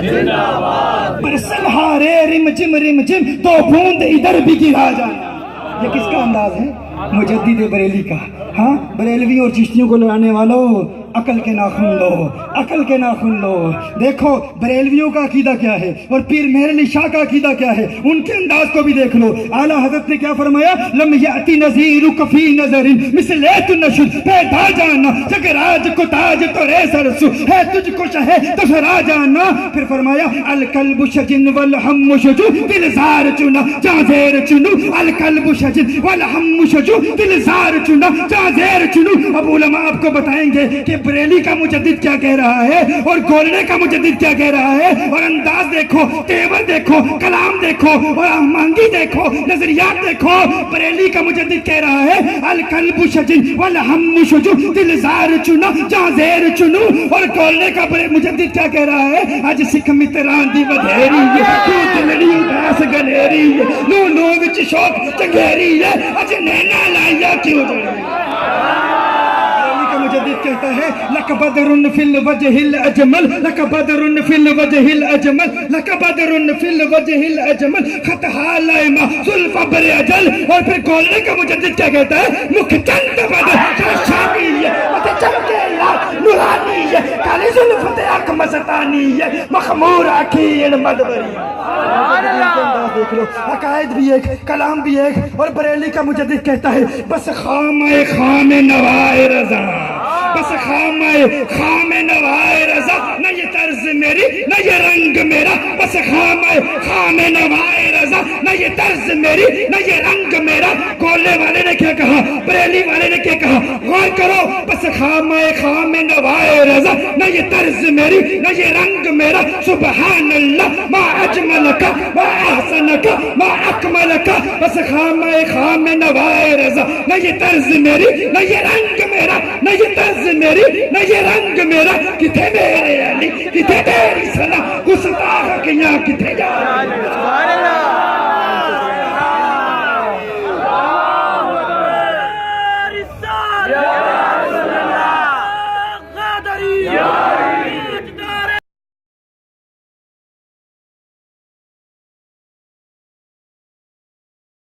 زندہ باد. برسنہارے رم جم تو بوند ادھر بھی گرا جانا. یہ کس کا انداز ہے؟ مجدد بریلی کا. ہاں بریلوی اور چشتیوں کو لڑانے والوں عقل کے ناخن لو، عقل کے ناخن لو. دیکھو بریلویوں کا عقیدہ کیا ہے اور پیر مہر علی شاہ کا عقیدہ کیا ہے، ان کے انداز کو بھی دیکھ لو. اعلیٰ حضرت نے کیا فرمایا؟ لم یأتی نظیرک فی نظر مثلیت نشد پیدا جانا جگ راج کو تاج تو رے سرسو ہے تجھ کو شہ تو سرا جانا. پھر فرمایا الکلب شجن والہم شجو دل زار چنا جاں زیر چنو. الکلب شجن والہم شجو دل زار چنا جاں زیر چنو. اب علماء آپ کو بتائیں گے کہ بریلی کا مجدد کیا کہہ رہا ہے اور گولڑے کا مجدد کیا کہہ رہا ہے. اور انداز دیکھو، تیور دیکھو، کلام دیکھو اور آہنگی دیکھو، نظریات دیکھو. بریلی کا مجدد کہہ رہا ہے القلب شجن والہم شجو دل زار چنا جاں زیر چنو. اور گولڑے کا مجدد کیا کہہ رہا ہے؟ اج سکھ متران دی ودھیری تو دلڑی اداس گلیری نو نو وچ شوق چنگیری اج نینا لائیا کیوں جڑی. مجدد کہتا ہے لک بدر فی الوجہ الاجمل، لک بدر فی الوجہ الاجمل، لک بدر فی الوجہ الاجمل خط حالما زلف بر اجل. اور پھر گولڑے کا مجدد کیا کہتا ہے؟ مکھ چند بدر شامی مت چمکے نورانی کالی زلف اک مستانی مخمور اکھیڑ مدبری. دیکھ لو عقائد بھی ایک، کلام بھی ایک. اور بریلی کا مجدد کہتا ہے بس خامہ خام نوائے رضا، بس خام نوائے رضا. نہ یہ طرز میری نہ یہ رنگ میرا، بس خام نوائے رضا. نہ یہ طرز میری نہ یہ رنگ میرا. گولے والے نے کیا کہا، بریلی والے نے کیا کہا؟ غور کرو. بس خام نوائے رضا. نہ یہ طرز میری نہ یہ رنگ میرا. سبحان اللہ ما اجملک ما احسنک ما اکملک. بس خام نوائے رضا. نہ یہ طرز میری نہ یہ رنگ میرا، نہ یہ طرز میری نہ یہ رنگ میرا. کتھے میرے علی، کتھے میری سنا گستاخ کیاں، کتھے